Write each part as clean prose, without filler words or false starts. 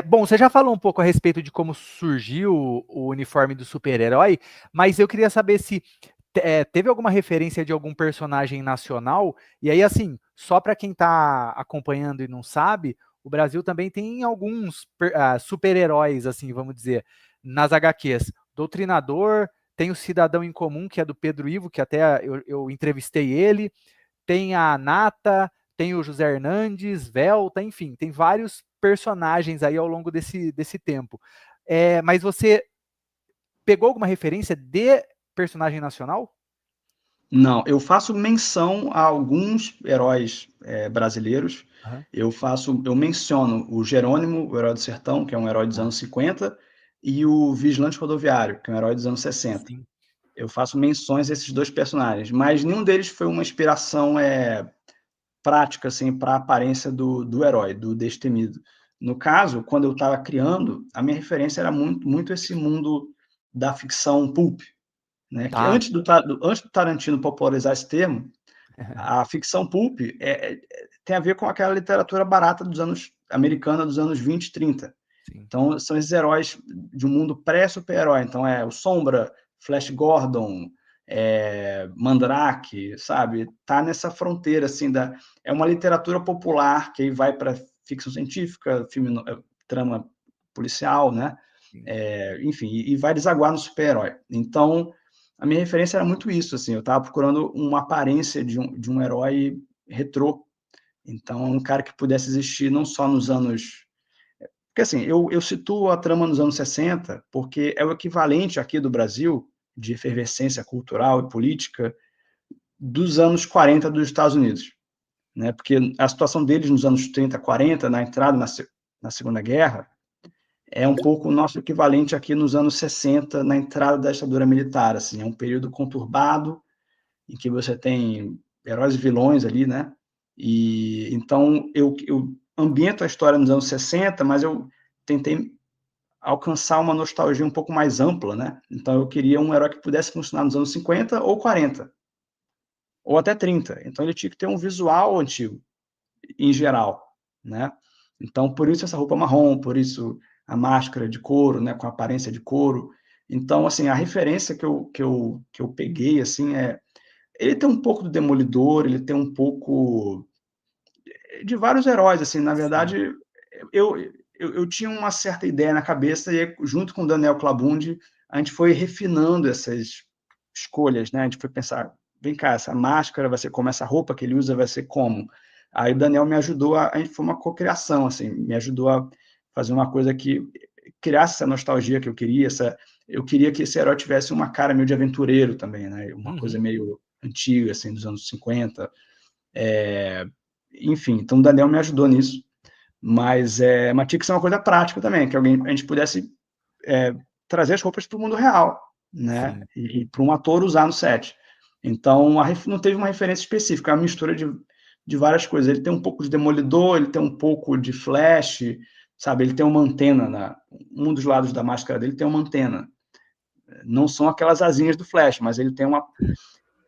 Bom, você já falou um pouco a respeito de como surgiu o uniforme do super-herói, mas eu queria saber se teve alguma referência de algum personagem nacional, e aí, assim, só para quem está acompanhando e não sabe, o Brasil também tem alguns super-heróis, assim, vamos dizer, nas HQs. Doutrinador, tem o Cidadão em Comum, que é do Pedro Ivo, que até eu entrevistei ele, tem a Nata, tem o José Hernandes, Velta, enfim, tem vários personagens aí ao longo desse tempo. Mas você pegou alguma referência de personagem nacional? Não, eu faço menção a alguns heróis brasileiros. Aham. Eu menciono o Jerônimo, o herói do sertão, que é um herói dos Ah, anos 50, e o Vigilante Rodoviário, que é um herói dos anos 60. sim. Eu faço menções a esses dois personagens, mas nenhum deles foi uma inspiração prática assim, para a aparência do herói, do destemido. No caso, quando eu estava criando, a minha referência era muito esse mundo da ficção pulp, né? Que Tá. antes do Tarantino popularizar esse termo, a ficção pulp tem a ver com aquela literatura barata dos anos americana dos anos 20, 30. Sim. Então, são esses heróis de um mundo pré-super-herói. Então, o Sombra, Flash Gordon, Mandrake, sabe? Tá nessa fronteira, assim, é uma literatura popular que aí vai para ficção científica, trama policial, né? Sim. Enfim, e vai desaguar no super-herói. Então, a minha referência era muito isso, assim, eu estava procurando uma aparência de um herói retrô. Então, um cara que pudesse existir não só nos anos porque assim, eu situo a trama nos anos 60, porque é o equivalente aqui do Brasil, de efervescência cultural e política, dos anos 40 dos Estados Unidos. Né? Porque a situação deles nos anos 30, 40, na entrada na Segunda Guerra, é um pouco o nosso equivalente aqui nos anos 60, na entrada da ditadura militar. Assim, é um período conturbado, em que você tem heróis e vilões ali, né? E então eu ambiento a história nos anos 60, mas eu tentei alcançar uma nostalgia um pouco mais ampla, né? Então eu queria um herói que pudesse funcionar nos anos 50 ou 40, ou até 30. Então ele tinha que ter um visual antigo, em geral, né? Então por isso essa roupa marrom, por isso a máscara de couro, né, com aparência de couro. Então assim, a referência que eu peguei assim ele tem um pouco do Demolidor, ele tem um pouco de vários heróis assim, na Sim. verdade eu, eu tinha uma certa ideia na cabeça e junto com o Daniel Clabundi a gente foi refinando essas escolhas, né? A gente foi pensar, vem cá, essa máscara vai ser como, essa roupa que ele usa vai ser como. Aí o Daniel me ajudou, a gente foi uma cocriação, assim, me ajudou a fazer uma coisa que criasse essa nostalgia que eu queria, eu queria que esse herói tivesse uma cara meio de aventureiro também, né? Uma coisa Uhum. meio antiga, assim, dos anos 50. Enfim, então o Daniel me ajudou nisso. Mas tinha que ser uma coisa prática também, que a gente pudesse é, trazer as roupas para o mundo real, né? Sim. E para um ator usar no set. Então, não teve uma referência específica, é uma mistura de várias coisas. Ele tem um pouco de Demolidor, ele tem um pouco de Flash, sabe? Ele tem uma antena, um dos lados da máscara dele tem uma antena. Não são aquelas asinhas do Flash, mas ele tem uma.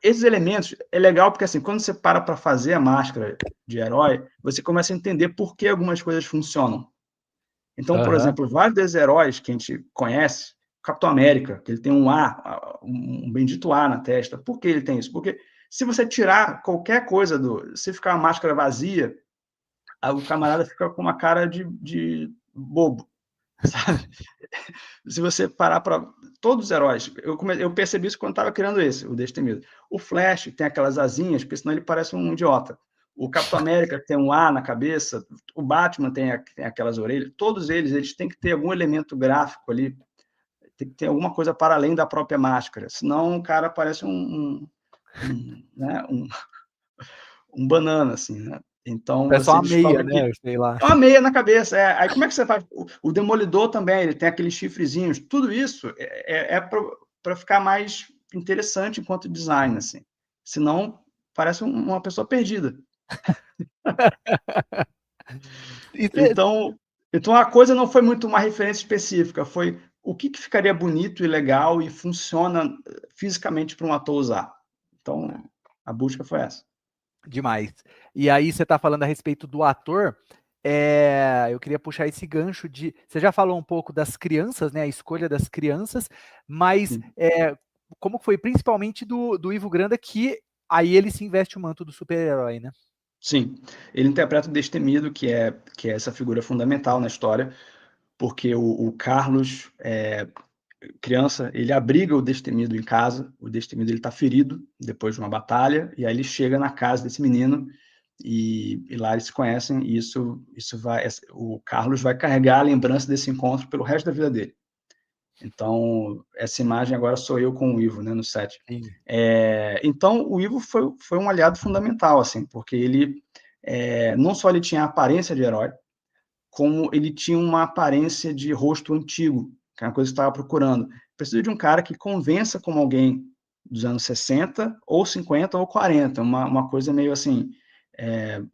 Esses elementos é legal porque assim, quando você para fazer a máscara de herói, você começa a entender por que algumas coisas funcionam. Então, por Aham. exemplo, vários desses heróis que a gente conhece, Capitão América, que ele tem um A, um bendito A na testa. Por que ele tem isso? Porque se você tirar qualquer coisa se ficar uma máscara vazia, o camarada fica com uma cara de bobo, sabe? Se você parar para todos os heróis, eu percebi isso quando estava criando o Destemido. O Flash tem aquelas asinhas, porque senão ele parece um idiota. O Capitão América tem um A na cabeça, o Batman tem aquelas orelhas, todos eles têm que ter algum elemento gráfico ali, tem que ter alguma coisa para além da própria máscara, senão o cara parece né, um banana, assim, né? Então, É só você uma meia, descobre né? que Sei lá. é uma meia na cabeça. Aí como é que você faz? O Demolidor também, ele tem aqueles chifrezinhos. Tudo isso é para ficar mais interessante enquanto design, assim. Senão, parece uma pessoa perdida. E Então, a coisa não foi muito uma referência específica, foi o que ficaria bonito e legal e funciona fisicamente para um ator usar. Então, a busca foi essa. demais. E aí você está falando a respeito do ator. eu queria puxar esse gancho de. Você já falou um pouco das crianças, né? A escolha das crianças, mas como foi principalmente do Ivo Granda, que aí ele se investe o manto do super-herói, né? Sim, ele interpreta o Destemido, que é essa figura fundamental na história, porque o Carlos, criança, ele abriga o Destemido em casa, o Destemido ele está ferido depois de uma batalha, e aí ele chega na casa desse menino, e lá eles se conhecem, e o Carlos vai carregar a lembrança desse encontro pelo resto da vida dele. Então, essa imagem agora sou eu com o Ivo, né, no set. Sim. Então, o Ivo foi um aliado fundamental, assim, porque ele, não só ele tinha a aparência de herói, como ele tinha uma aparência de rosto antigo, que é uma coisa que eu estava procurando. Preciso de um cara que convença como alguém dos anos 60, ou 50, ou 40, uma coisa meio assim,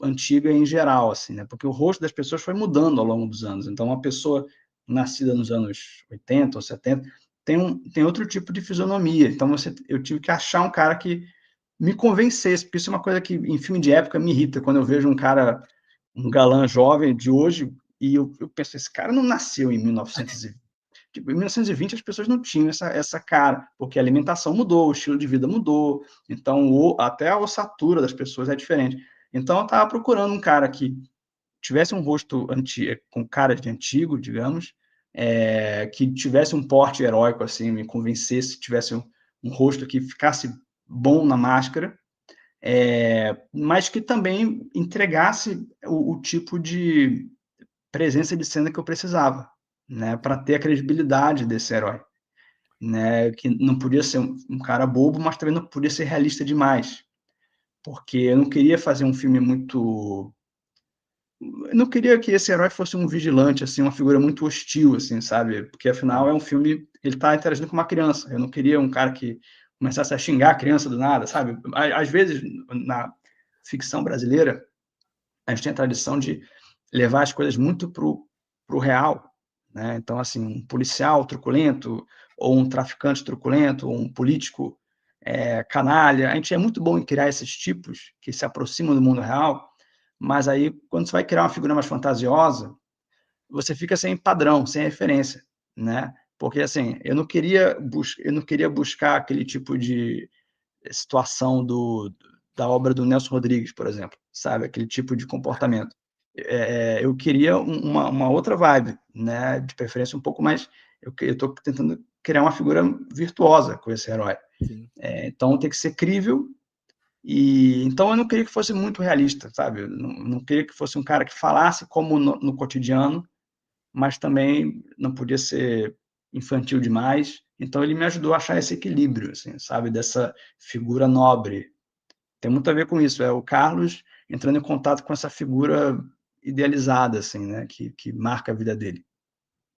antiga em geral, assim, né? Porque o rosto das pessoas foi mudando ao longo dos anos. Então, uma pessoa nascida nos anos 80 ou 70 tem outro tipo de fisionomia. Então, eu tive que achar um cara que me convencesse, porque isso é uma coisa que em filme de época me irrita, quando eu vejo um cara, um galã jovem de hoje, e eu penso, esse cara não nasceu em 1920. Tipo, em 1920 as pessoas não tinham essa cara, porque a alimentação mudou, o estilo de vida mudou, então até a ossatura das pessoas é diferente. Então eu estava procurando um cara que tivesse um rosto com cara de antigo, digamos, que tivesse um porte heróico, assim, me convencesse, tivesse um rosto que ficasse bom na máscara, mas que também entregasse o tipo de presença de cena que eu precisava, né, para ter a credibilidade desse herói, né, que não podia ser um cara bobo, mas também não podia ser realista demais, porque eu não queria fazer um filme muito, eu não queria que esse herói fosse um vigilante, assim, uma figura muito hostil, assim, sabe? Porque afinal é um filme, ele está interagindo com uma criança. Eu não queria um cara que começasse a xingar a criança do nada, sabe? Às vezes na ficção brasileira a gente tem a tradição de levar as coisas muito pro real, né? Então, assim, um policial truculento, ou um traficante truculento, ou um político canalha. A gente é muito bom em criar esses tipos que se aproximam do mundo real, mas aí, quando você vai criar uma figura mais fantasiosa, você fica sem padrão, sem referência, né? Porque, assim, eu não queria buscar aquele tipo de situação da obra do Nelson Rodrigues, por exemplo, sabe? Aquele tipo de comportamento. Eu queria uma outra vibe, né? De preferência um pouco mais. Eu estou tentando criar uma figura virtuosa com esse herói. Sim. Então tem que ser crível. E então eu não queria que fosse muito realista, sabe? Não queria que fosse um cara que falasse como no cotidiano, mas também não podia ser infantil demais. Então ele me ajudou a achar esse equilíbrio, assim, sabe? Dessa figura nobre. Tem muito a ver com isso. É o Carlos entrando em contato com essa figura idealizada, assim, né? Que marca a vida dele.